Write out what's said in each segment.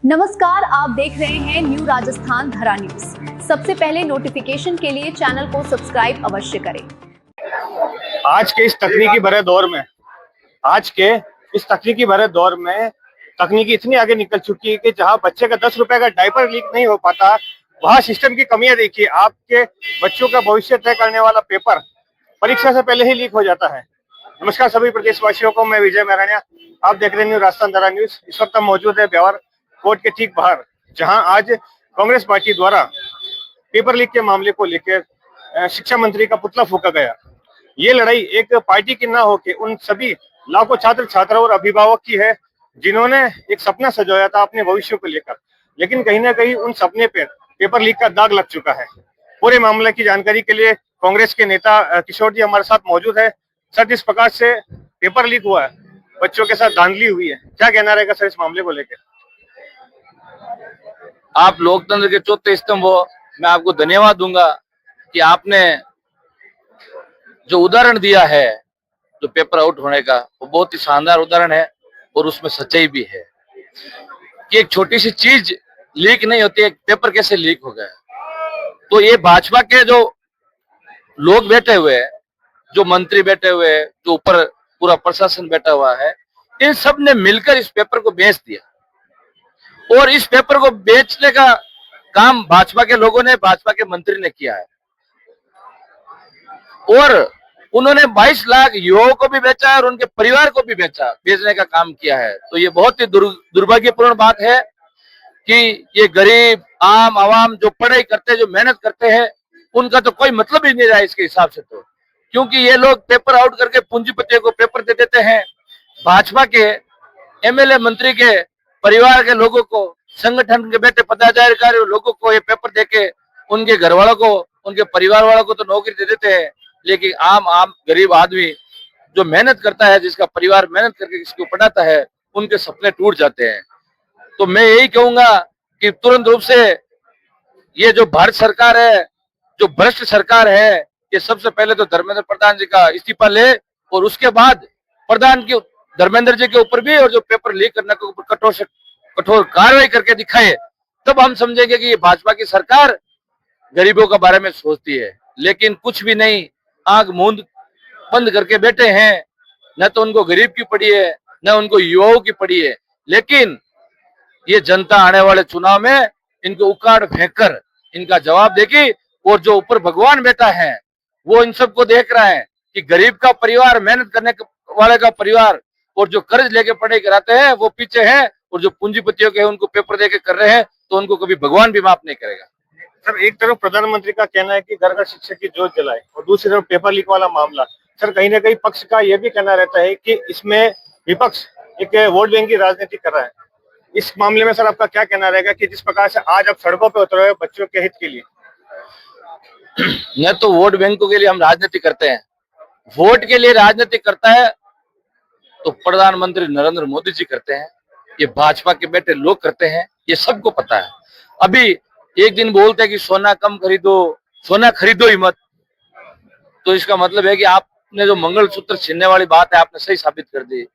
नमस्कार, आप देख रहे हैं न्यू राजस्थान धरा न्यूज। सबसे पहले नोटिफिकेशन के लिए चैनल को सब्सक्राइब अवश्य करें। आज के इस तकनीकी भरे दौर में तकनीकी इतनी आगे निकल चुकी है कि जहां बच्चे का 10 रुपए का डायपर लीक नहीं हो पाता, वहां सिस्टम की कमियां देखिए। आपके बच्चों का भविष्य तय करने वाला पेपर परीक्षा से पहले ही लीक हो जाता है। नमस्कार सभी प्रदेशवासियों को, मैं विजय महराणिया, आप देख रहे हैं न्यू राजस्थान धरा न्यूज। इस वक्त हम मौजूद है ब्यावर कोर्ट के ठीक बाहर, जहां आज कांग्रेस पार्टी द्वारा पेपर लीक के मामले को लेकर शिक्षा मंत्री का पुतला फूंका गया। ये लड़ाई एक पार्टी की ना होकर उन सभी लाखों छात्र छात्राओं और अभिभावक की है जिन्होंने एक सपना सजाया था अपने भविष्य को लेकर, लेकिन कहीं ना कहीं उन सपने पर पेपर लीक का दाग लग चुका है। पूरे मामले की जानकारी के लिए कांग्रेस के नेता किशोर जी हमारे साथ मौजूद है। सर, जिस प्रकार से पेपर लीक हुआ है, बच्चों के साथ धांधली हुई है, क्या कहना रहेगा सर इस मामले को लेकर? आप लोकतंत्र के चौथे स्तंभ हो, मैं आपको धन्यवाद दूंगा कि आपने जो उदाहरण दिया है जो पेपर आउट होने का, वो बहुत ही शानदार उदाहरण है और उसमें सच्चाई भी है कि एक छोटी सी चीज लीक नहीं होती, एक पेपर कैसे लीक हो गया। तो ये भाजपा के जो लोग बैठे हुए हैं, जो मंत्री बैठे हुए हैं, जो ऊपर पूरा प्रशासन बैठा हुआ है, इन सब ने मिलकर इस पेपर को बेच दिया। और इस पेपर को बेचने का काम भाजपा के लोगों ने, भाजपा के मंत्री ने किया है। और उन्होंने 22 लाख युवाओं को भी बेचा है और उनके परिवार को भी बेचने का काम किया है। तो ये बहुत ही दुर्भाग्यपूर्ण बात है कि ये गरीब आम आवाम जो पढ़ाई करते हैं, जो मेहनत करते हैं, उनका तो कोई मतलब ही नहीं रहा इसके हिसाब से। तो क्योंकि ये लोग पेपर आउट करके पूंजीपतियों को पेपर दे देते हैं, भाजपा के एमएलए मंत्री के परिवार के लोगों को, संगठन के बैठे पदाधिकारी लोगों को ये पेपर देके उनके घर वालों को, उनके परिवार वालों को तो नौकरी दे देते हैं, लेकिन आम गरीब आदमी जो मेहनत करता है, जिसका परिवार मेहनत करके किसको पढ़ाता है, उनके सपने टूट जाते हैं। तो मैं यही कहूंगा कि तुरंत रूप से ये जो भारत सरकार है, जो भ्रष्ट सरकार है, ये सबसे पहले तो धर्मेंद्र प्रधान जी का इस्तीफा ले और उसके बाद प्रधान की धर्मेंद्र जी के ऊपर भी, और जो पेपर लीक करने के ऊपर कठोर कार्रवाई करके दिखाए, तब हम समझेंगे कि ये भाजपा की सरकार गरीबों के बारे में सोचती है। लेकिन कुछ भी नहीं, आंख मूंद बंद करके बैठे हैं। न तो उनको गरीब की पड़ी है, न उनको युवाओं की पड़ी है। लेकिन ये जनता आने वाले चुनाव में इनको उखाड़ फेंक कर इनका जवाब देगी। और जो ऊपर भगवान बैठा है, वो इन सबको देख रहा है कि गरीब का परिवार, मेहनत करने वाले का परिवार, और जो कर्ज लेके पढ़ाई कराते हैं वो पीछे हैं, और जो पूंजीपतियों के उनको पेपर देके कर रहे हैं, तो उनको कभी भगवान भी माफ नहीं करेगा। सर, एक तरफ प्रधानमंत्री का कहना है कि घर घर शिक्षा की जोत जलाए, और दूसरी तरफ पेपर लीक वाला मामला। सर, कहीं ना कहीं पक्ष का यह भी कहना रहता है कि इसमें विपक्ष एक वोट बैंक की राजनीति कर रहा है। इस मामले में सर आपका क्या कहना रहेगा कि जिस प्रकार से आज आप सड़कों पर उतरे हो बच्चों के हित के लिए? न तो वोट बैंकों के लिए हम राजनीति करते हैं, वोट के लिए राजनीति करता है तो प्रधानमंत्री नरेंद्र मोदी जी करते हैं, ये भाजपा के बेटे लोग करते हैं, ये सबको पता है। अभी एक दिन बोलते हैं कि सोना कम खरीदो, सोना खरीदो ही मत, तो इसका मतलब है कि आपने जो मंगलसूत्र छीनने वाली बात है, आपने सही साबित कर दी।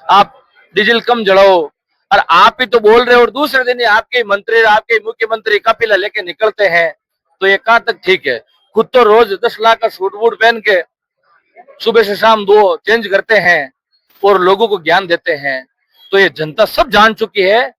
आप डीजल कम जलाओ, और आप ही तो बोल रहे हो, और दूसरे दिन आपके मंत्री, आपके मुख्यमंत्री कपिला लेके निकलते हैं, तो ये कहां तक ठीक है? खुद तो रोज 10 लाख का सूट बूट पहन के सुबह से शाम 2 चेंज करते हैं और लोगों को ज्ञान देते हैं। तो ये जनता सब जान चुकी है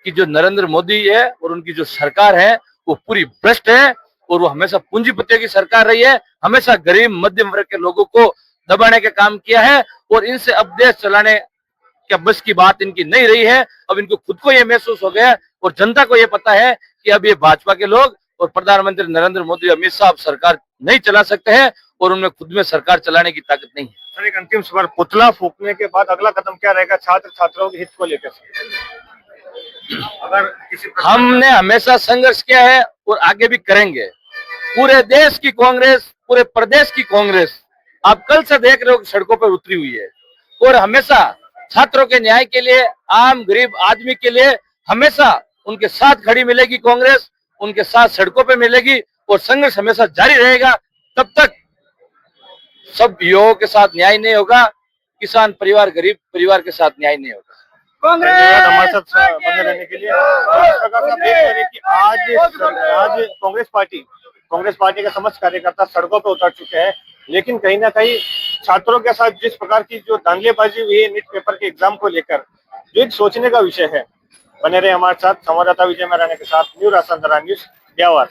कि जो नरेंद्र मोदी है और उनकी जो सरकार है वो पूरी भ्रष्ट है, और वो हमेशा पूंजीपतियों की सरकार रही है, हमेशा गरीब मध्यम वर्ग के लोगों को दबाने का काम किया है। और इनसे अब देश चलाने क्या बस की बात इनकी नहीं रही है। अब इनको खुद को ये महसूस हो गया और जनता को ये पता है कि अब ये भाजपा के लोग और प्रधानमंत्री नरेंद्र मोदी, अमित शाह सरकार नहीं चला सकते हैं, और उनमें खुद में सरकार चलाने की ताकत नहीं है। सर, एक अंतिम सवाल, पुतला फूकने के बाद अगला कदम क्या रहेगा छात्र छात्राओं के हित को लेकर? अगर हमने हमेशा संघर्ष किया है और आगे भी करेंगे। पूरे देश की कांग्रेस, पूरे प्रदेश की कांग्रेस आप कल से देख रहे हो कि सड़कों पर उतरी हुई है, और हमेशा छात्रों के न्याय के लिए, आम गरीब आदमी के लिए हमेशा उनके साथ खड़ी मिलेगी कांग्रेस, उनके साथ सड़कों पे मिलेगी, और संघर्ष हमेशा जारी रहेगा। तब तक सब युवाओं के साथ न्याय नहीं होगा, किसान परिवार, गरीब परिवार के साथ न्याय नहीं होगा। धन्यवाद हमारे साथ बने रहने के लिए। इस प्रकार से आप देख रहे हैं कि आज कांग्रेस पार्टी के समस्त कार्यकर्ता सड़कों पर उतर चुके हैं, लेकिन कहीं ना कहीं छात्रों के साथ जिस प्रकार की जो धांधलीबाजी हुई है नीट पेपर के एग्जाम को लेकर, जो एक सोचने का विषय है। बने रहे हमारे साथ। संवाददाता विजय महाराणा के साथ न्यू राजस्थान धरानी न्यूज, ब्यावर।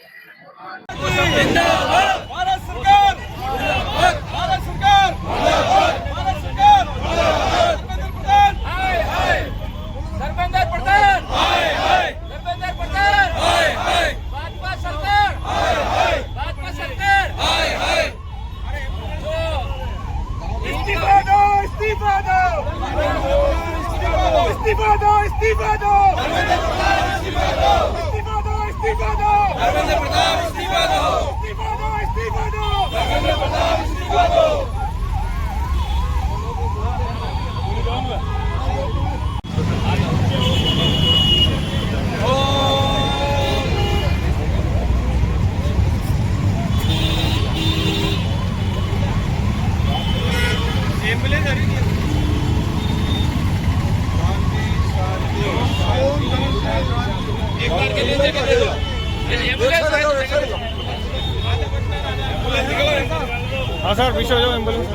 हाँ सर, विश्व एम्बुलेंस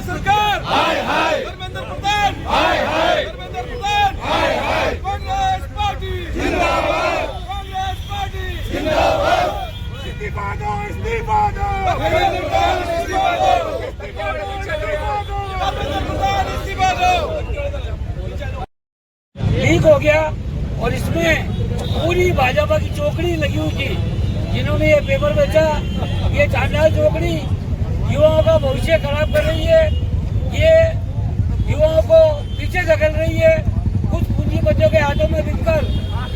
सरकार हाय हाय, धर्मेंद्र प्रधान हाय हाय, धर्मेंद्र प्रधान हाय हाय, कांग्रेस पार्टी जिंदाबाद, कांग्रेस पार्टी जिंदाबाद, इस्तीफा दो, इस्तीफा दो, धर्मेंद्र प्रधान इस्तीफा दो, इस्तीफा दो, धर्मेंद्र प्रधान इस्तीफा दो। लीक हो गया और इसमें पूरी भाजपा की चौकड़ी लगी हुई थी। जिन्होंने ये पेपर बेचा, ये चांडाल चौकड़ी युवाओं का भविष्य खराब कर रही है, ये युवाओं को पीछे धकेल रही है। कुछ पूंजीपतियों के हाथों में बिककर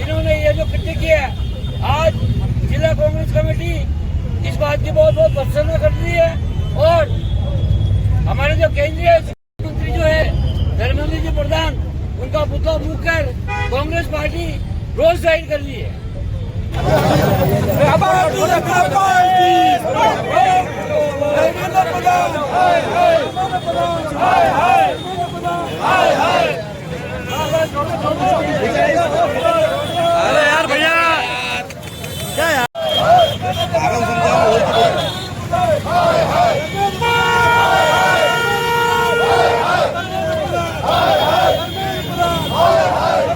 इन्होंने ये जो कृत्य किया है, आज जिला कांग्रेस कमेटी इस बात की बहुत बहुत भर्त्सना कर रही है। और हमारे जो केंद्रीय मंत्री जो है धर्मेंद्र जी प्रधान, उनका पुतला फूंक कर कांग्रेस पार्टी रोज जाहिर कर रही है। अरे यार भैया क्या यार,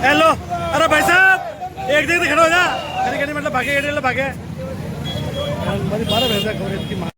हेलो। अरे भाई साहब एक जगह खड़े हो जा, मतलब भागे भागे 12 बजे तक